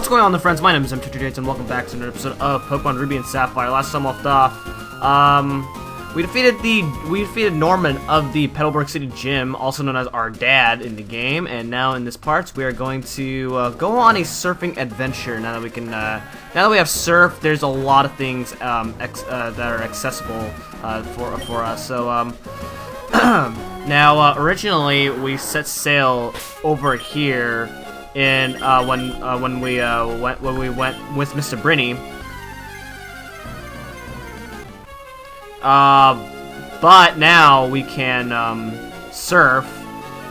What's going on, friends? My name is M228 and welcome back to another episode of Pokemon Ruby and Sapphire. Last time left off, we defeated Norman of the Petalburg City Gym, also known as our dad in the game, and now in this part we are going to go on a surfing adventure. Now that we can, now that we have surf, there's a lot of things that are accessible for us. So now originally we set sail over here. And when we went with Mr. Briney, but now we can surf,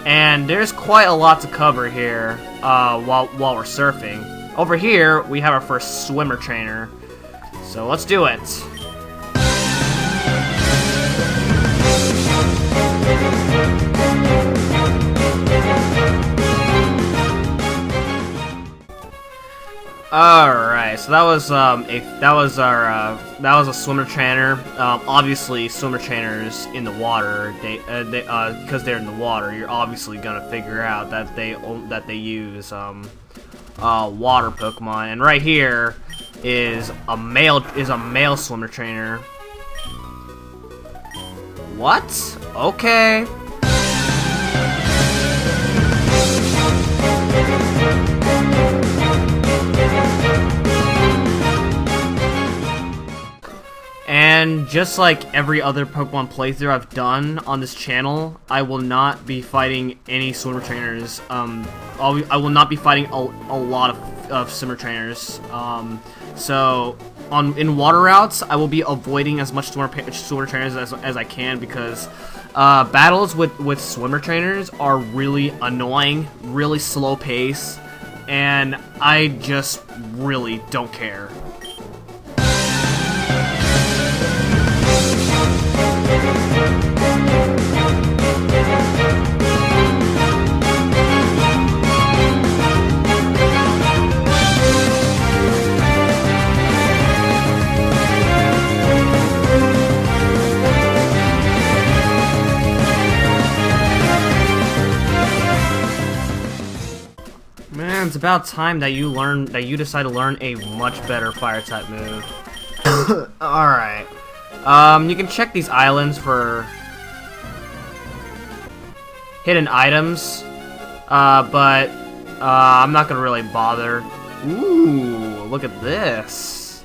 and there's quite a lot to cover here while we're surfing. Over here we have our first swimmer trainer, so let's do it. Alright, so that was a swimmer trainer. Obviously, swimmer trainers in the water, because they're in the water, you're obviously gonna figure out that they use water Pokemon. And right here is a male swimmer trainer. What? Okay. And just like every other Pokemon playthrough I've done on this channel, I will not be fighting any swimmer trainers. I will not be fighting a lot of swimmer trainers. So in water routes, I will be avoiding as much swimmer trainers as I can, because battles with swimmer trainers are really annoying, really slow pace, and I just really don't care. Man, it's about time that you decide to learn a much better fire type move. Alright. You can check these islands for hidden items, but I'm not gonna really bother. Ooh, look at this.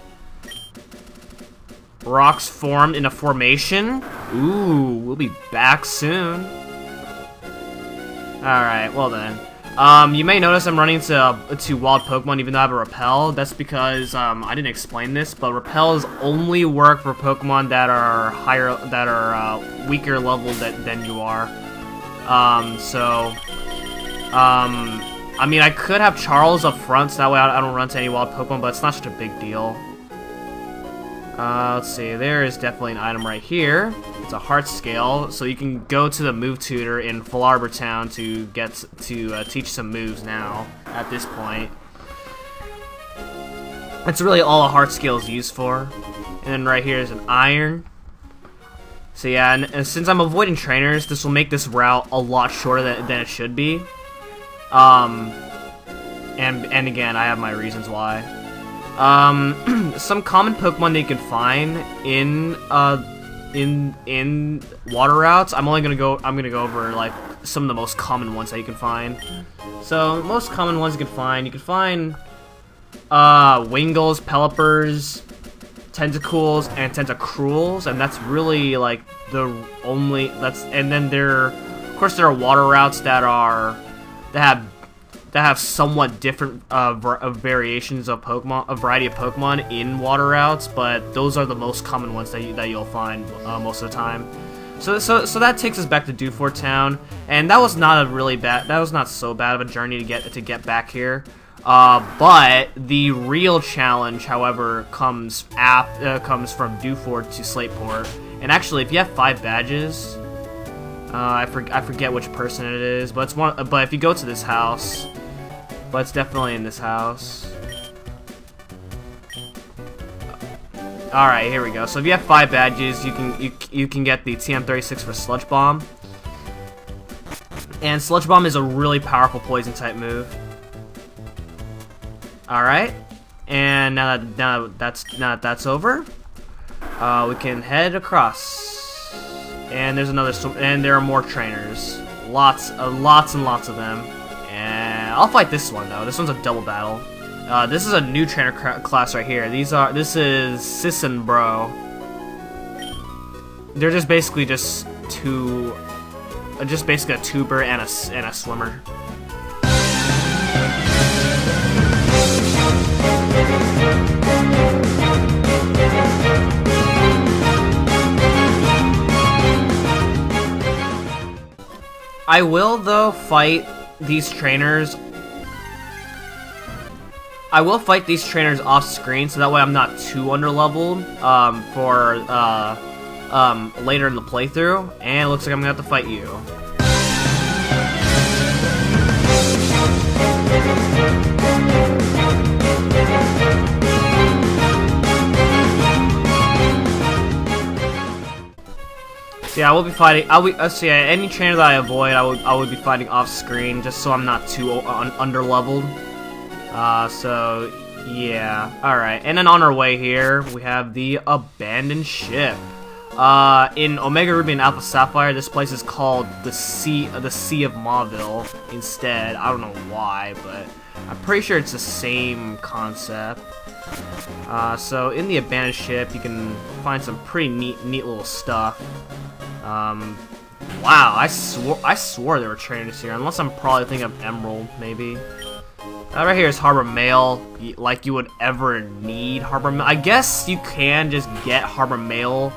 Rocks formed in a formation. Ooh, we'll be back soon. Alright, well then. You may notice I'm running to wild Pokemon even though I have a Repel. That's because I didn't explain this, but Repels only work for Pokemon that are weaker level than you are. I mean, I could have Charles up front, so that way I don't run to any wild Pokemon, but it's not such a big deal. Let's see, there is definitely an item right here. It's a heart scale, so you can go to the move tutor in Full Arbor Town to teach some moves now, at this point. That's really all a heart scale is used for. And then right here is an iron. So yeah, and since I'm avoiding trainers, this will make this route a lot shorter than it should be. And again, I have my reasons why. Some common Pokemon that you can find in water routes. I'm gonna go over like some of the most common ones that you can find. So most common ones you can find Wingles, Pelipers, Tentacles, and Tentacruels, and that's really like the only and then of course there are water routes that have somewhat different variations of Pokemon, a variety of Pokemon in water routes, but those are the most common ones that you'll find most of the time. So that takes us back to Dewford Town, and that was not so bad of a journey to get back here. But the real challenge, however, comes from Dewford to Slateport. And actually, if you have 5 badges, I forget which person it is, but it's one. But if you go to this house. But it's definitely in this house. Alright, here we go. So if you have 5 badges, you can get the TM36 for Sludge Bomb. And Sludge Bomb is a really powerful poison type move. All right. And now that that's over, we can head across. And there's another, and there are more trainers. Lots and lots of them. And I'll fight this one though. This one's a double battle. This is a new trainer class right here. This is Sis and Bro. They're just basically just basically a tuber and a swimmer. I will though fight these trainers. I will fight these trainers off screen, so that way I'm not too underleveled for later in the playthrough. And it looks like I'm gonna have to fight you. So yeah, I will be fighting. So yeah, any trainer that I avoid, I would be fighting off screen, just so I'm not too underleveled. So yeah, all right. And then on our way here, we have the abandoned ship. In Omega Ruby and Alpha Sapphire, this place is called the Sea of Mauville instead. I don't know why, but I'm pretty sure it's the same concept. So in the abandoned ship, you can find some pretty neat little stuff. Wow, I swore there were trainers here, unless I'm probably thinking of Emerald, maybe. Right here is Harbor Mail, like you would ever need Harbor Mail. I guess you can just get Harbor Mail.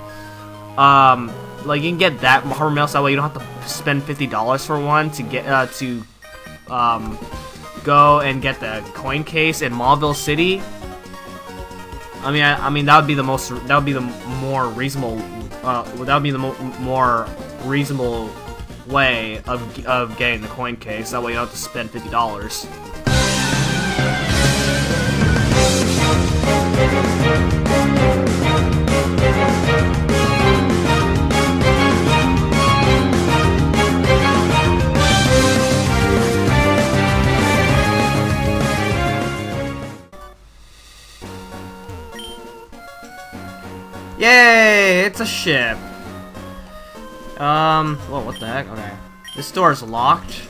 Like you can get that Harbor Mail, so that way you don't have to spend $50 for one to get go and get the coin case in Mauville City. I mean that would be the more reasonable. That would be the more reasonable way of getting the coin case. That way you don't have to spend $50. Yay! It's a ship. Well, what the heck? Okay, this door is locked.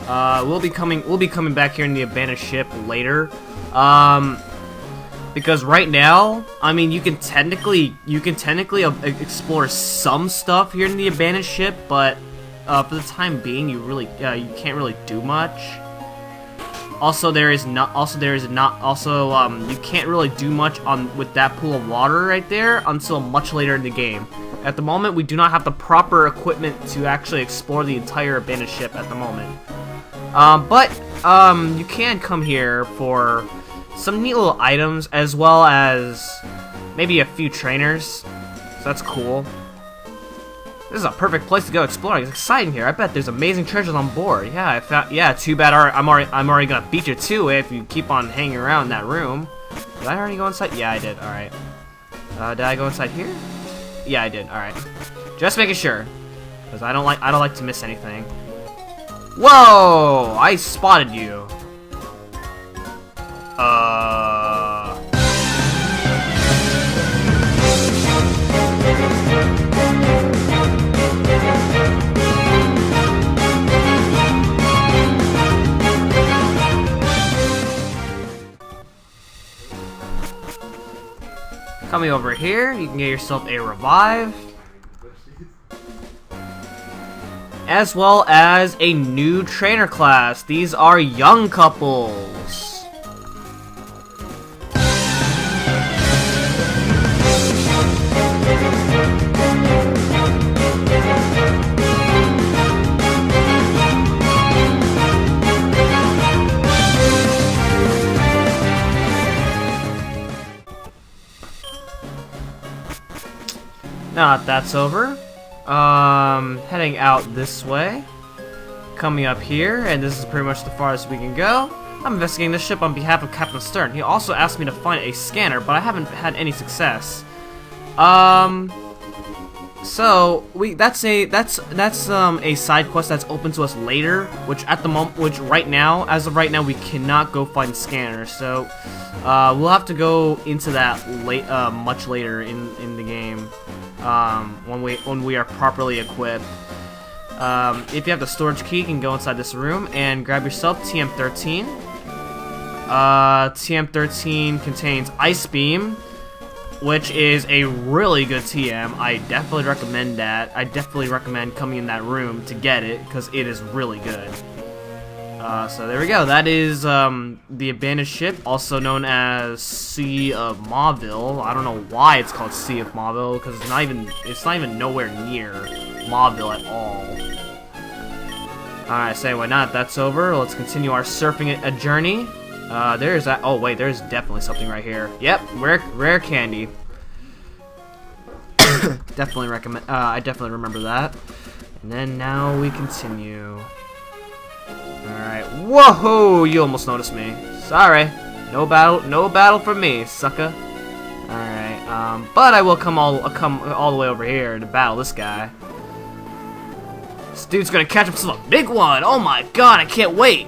We'll be coming back here in the abandoned ship later. Because right now, I mean, you can technically explore some stuff here in the abandoned ship, but for the time being, you can't really do much. Also, you can't really do much with that pool of water right there until much later in the game. At the moment, we do not have the proper equipment to actually explore the entire abandoned ship at the moment. But you can come here for some neat little items, as well as maybe a few trainers. So that's cool. This is a perfect place to go exploring. It's exciting here. I bet there's amazing treasures on board. Yeah, I found. Yeah, too bad. I'm already gonna beat you to it if you keep on hanging around in that room. Did I already go inside? Yeah, I did. All right. Did I go inside here? Yeah, I did. All right. Just making sure, because I don't like to miss anything. Whoa! I spotted you. Coming over here, you can get yourself a revive, as well as a new trainer class. These are young couples. Now that that's over, heading out this way, coming up here, and this is pretty much the farthest we can go. I'm investigating the ship on behalf of Captain Stern. He also asked me to find a scanner, but I haven't had any success. So that's a side quest that's open to us later, which right now, as of right now, we cannot go find scanners. So we'll have to go into that much later in the game, when we are properly equipped. If you have the storage key, you can go inside this room and grab yourself TM13. TM13 contains Ice Beam, which is a really good TM. I definitely recommend that. I definitely recommend coming in that room to get it, because it is really good. So there we go. That is the abandoned ship, also known as Sea of Mauville. I don't know why it's called Sea of Mauville, because it's not even nowhere near Mauville at all. Alright, so anyway, now that that's over, let's continue our surfing a journey. There's that. Oh wait, there's definitely something right here. Yep, rare candy. Definitely recommend. I definitely remember that. And then now we continue. All right. Whoa! You almost noticed me. Sorry. No battle for me, sucker. All right. But I will come all the way over here to battle this guy. This dude's gonna catch himself a big one. Oh my god! I can't wait.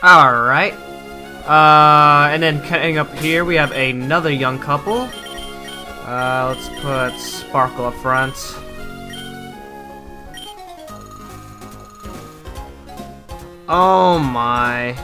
Alright. And then cutting up here, we have another young couple. Let's put Sparkle up front. Oh my.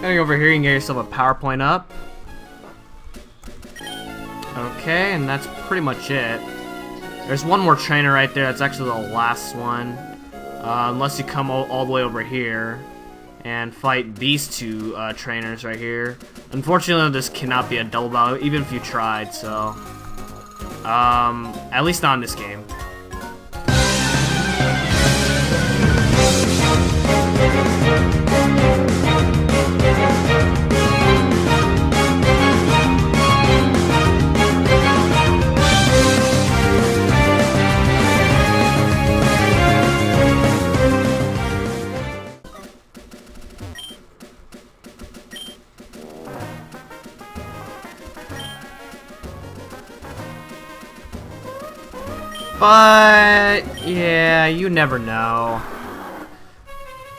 Going over here, you can get yourself a PowerPoint up. Okay, and that's pretty much it. There's one more trainer right there. That's actually the last one. Unless you come all the way over here and fight these two trainers right here. Unfortunately, this cannot be a double battle, even if you tried, so... at least not in this game. But, yeah, you never know.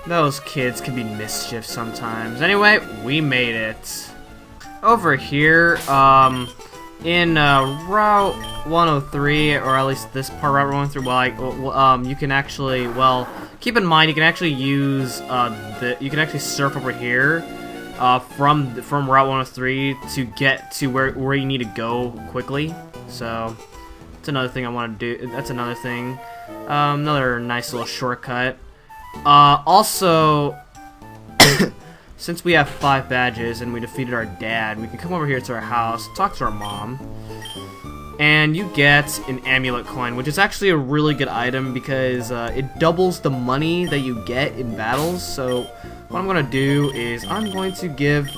Those kids can be mischief sometimes. Anyway, we made it. Over here, in Route 103, or at least this part, Route 103, well, you can actually, well, keep in mind, you can actually use, you can actually surf over here, from Route 103 to get to where you need to go quickly, so... That's another thing I want to do. That's another thing. Another nice little shortcut. Also, since we have 5 badges and we defeated our dad, we can come over here to our house, talk to our mom, and you get an amulet coin, which is actually a really good item because it doubles the money that you get in battles. So what I'm going to do is I'm going to give...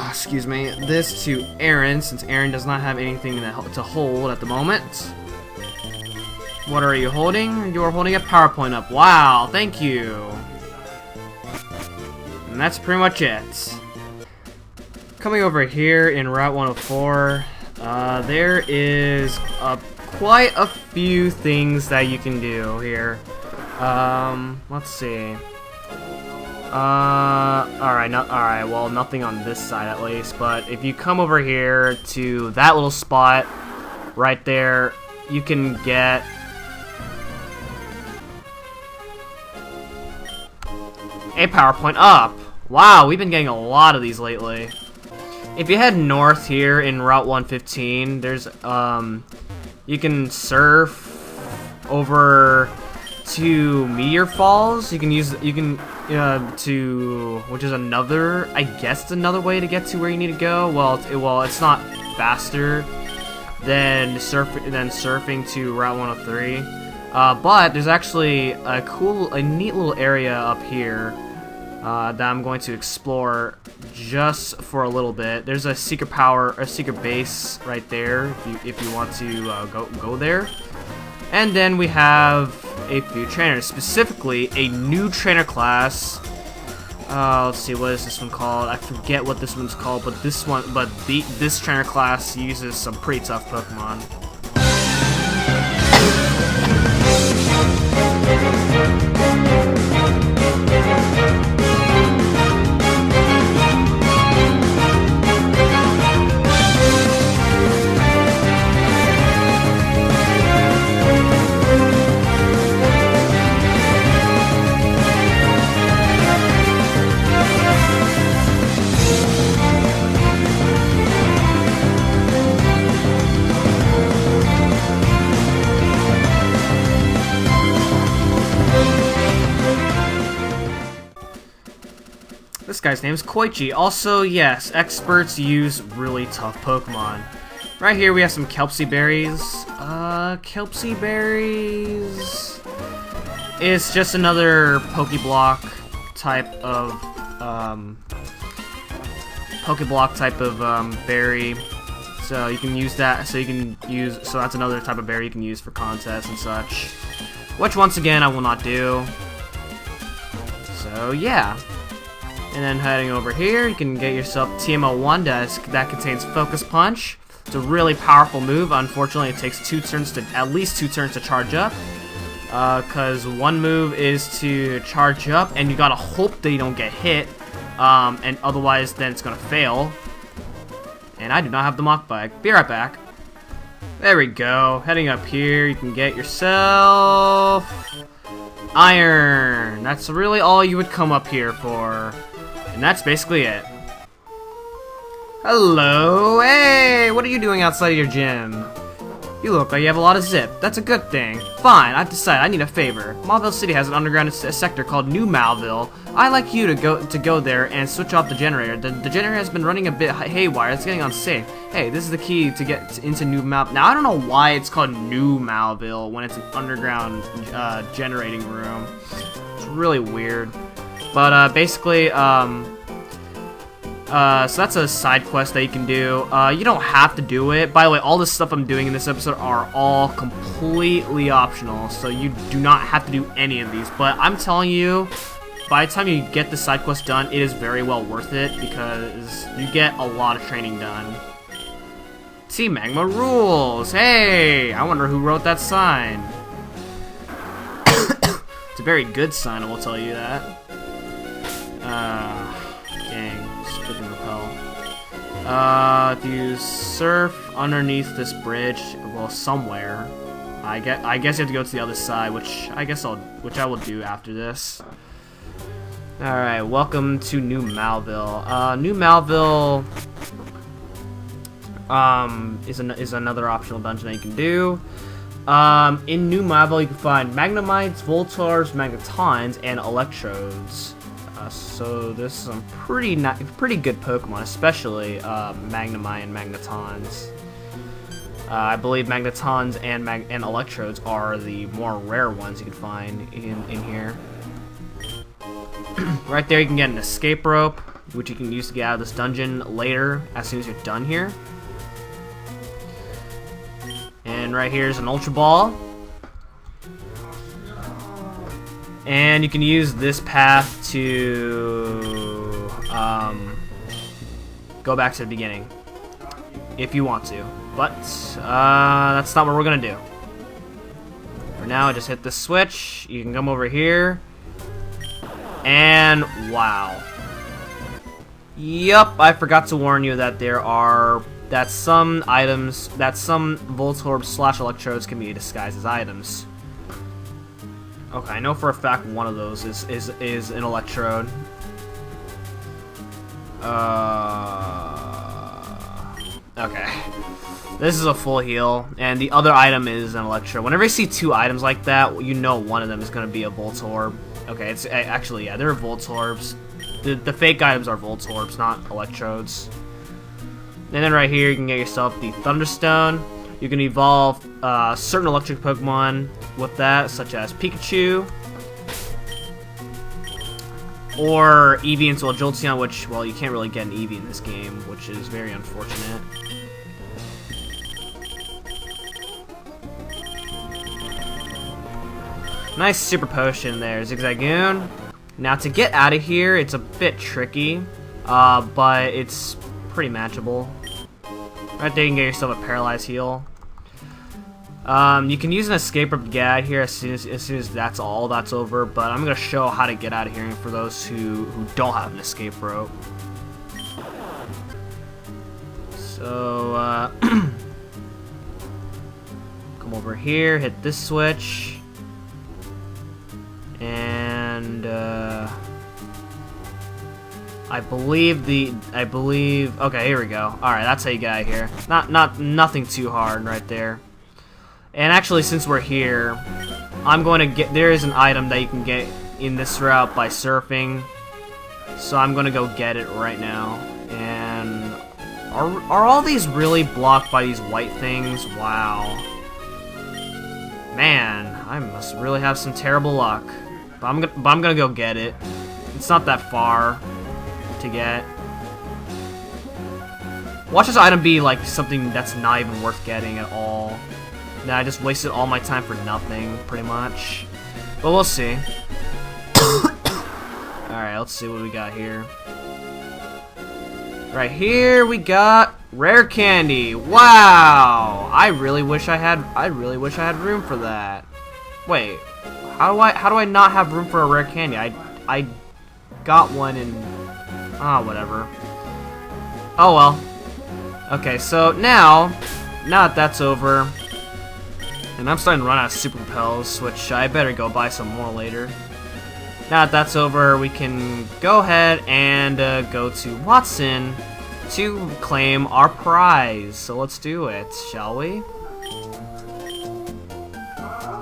excuse me, this to Aaron, since Aaron does not have anything to hold at the moment. What are you holding? You are holding a PowerPoint up. Wow, thank you. And that's pretty much it. Coming over here in Route 104, there is quite a few things that you can do here. Let's see. Alright, well, nothing on this side at least, but if you come over here to that little spot right there, you can get a PowerPoint up. Wow, we've been getting a lot of these lately. If you head north here in Route 115, there's, you can surf over to Meteor Falls. You can use, which is another, I guess it's another way to get to where you need to go. Well, it's not faster than surfing to Route 103. But there's actually a neat little area up here that I'm going to explore just for a little bit. There's a secret base right there if you want to go there. And then we have a few trainers, specifically a new trainer class. Let's see, what is this one called? I forget what this one's called, but this trainer class uses some pretty tough Pokemon. This guy's name is Koichi. Also, yes, experts use really tough Pokemon. Right here we have some Kelpsie berries. Kelpsie berries is just another Pokeblock type of berry. So you can use that. So that's another type of berry you can use for contests and such. Which once again I will not do. So yeah. And then heading over here, you can get yourself TMO1 that contains Focus Punch. It's a really powerful move. Unfortunately, it takes at least two turns to charge up. Because one move is to charge up, and you gotta hope that you don't get hit. And otherwise, then it's gonna fail. And I do not have the Mach Bike. Be right back. There we go. Heading up here, you can get yourself Iron. That's really all you would come up here for. And that's basically it. Hello, hey, what are you doing outside of your gym? You look like you have a lot of zip. That's a good thing. Fine, I've decided I need a favor. Mauville City has an underground sector called New Mauville. I'd like you to go there and switch off the generator. The generator has been running a bit haywire. It's getting unsafe. Hey, this is the key to get into New Mauville. Now, I don't know why it's called New Mauville when it's an underground generating room. It's really weird. But basically, so that's a side quest that you can do. You don't have to do it. By the way, all this stuff I'm doing in this episode are all completely optional, so you do not have to do any of these. But I'm telling you, by the time you get the side quest done, it is very well worth it because you get a lot of training done. Team Magma rules! Hey! I wonder who wrote that sign. It's a very good sign, I will tell you that. Dang, freaking repel. If you surf underneath this bridge, well, somewhere, I guess you have to go to the other side, which I will do after this. All right, welcome to New Mauville. New Mauville is another optional dungeon that you can do. In New Mauville, you can find Magnemites, Voltars, Magnetons, and Electrodes. So there's some pretty good Pokemon, especially Magnemite and Magnetons. I believe Magnetons and Electrodes are the more rare ones you can find in here. Right there, you can get an escape rope, which you can use to get out of this dungeon later, as soon as you're done here. And right here is an Ultra Ball. And you can use this path to go back to the beginning, if you want to. But that's not what we're gonna do. For now, just hit the switch. You can come over here. And wow. Yup, I forgot to warn you that some Voltorb / Electrodes can be disguised as items. Okay, I know for a fact one of those is an Electrode. Okay. This is a full heal, and the other item is an Electrode. Whenever you see two items like that, you know one of them is going to be a Voltorb. Okay, it's actually, yeah, they're Voltorbs. The fake items are Voltorbs, not Electrodes. And then right here, you can get yourself the Thunderstone. You can evolve certain electric Pokemon with that, such as Pikachu. Or Eevee into a Jolteon, which, well, you can't really get an Eevee in this game, which is very unfortunate. Nice Super Potion there, Zigzagoon. Now to get out of here, it's a bit tricky, but it's pretty matchable. Right there, you can get yourself a Paralyzed Heal. You can use an escape rope to get out of here as soon as that's over, but I'm gonna show how to get out of here for those who don't have an escape rope. So come over here, hit this switch, and I believe okay, here we go. Alright, that's how you get out of here. Nothing too hard right there. And actually, since we're here, there is an item that you can get in this route by surfing. So I'm gonna go get it right now. And are all these really blocked by these white things? Wow. Man, I must really have some terrible luck. But I'm gonna go get it. It's not that far to get. Watch this item be like something that's not even worth getting at all. Now I just wasted all my time for nothing, pretty much. But we'll see. Alright, let's see what we got here. Right here we got rare candy. Wow! I really wish I had room for that. Wait, how do I not have room for a rare candy? I got one in whatever. Oh well. Okay, so now that that's over, and I'm starting to run out of Super Repels, which I better go buy some more later. Now that that's over, we can go ahead and go to Watson to claim our prize. So let's do it, shall we?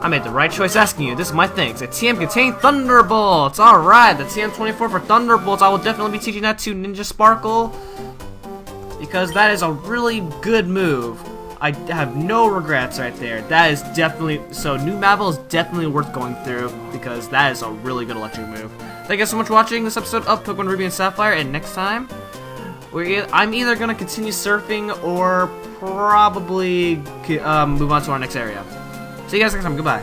I made the right choice asking you. This is my thanks. A TM containing Thunderbolts. Alright, the TM24 for Thunderbolts. I will definitely be teaching that to Ninja Sparkle, because that is a really good move. I have no regrets right there. That is definitely, so New Mauville is definitely worth going through, because that is a really good electric move. Thank you guys so much for watching this episode of Pokemon Ruby and Sapphire, and next time, I'm either going to continue surfing or probably move on to our next area. See you guys next time. Goodbye.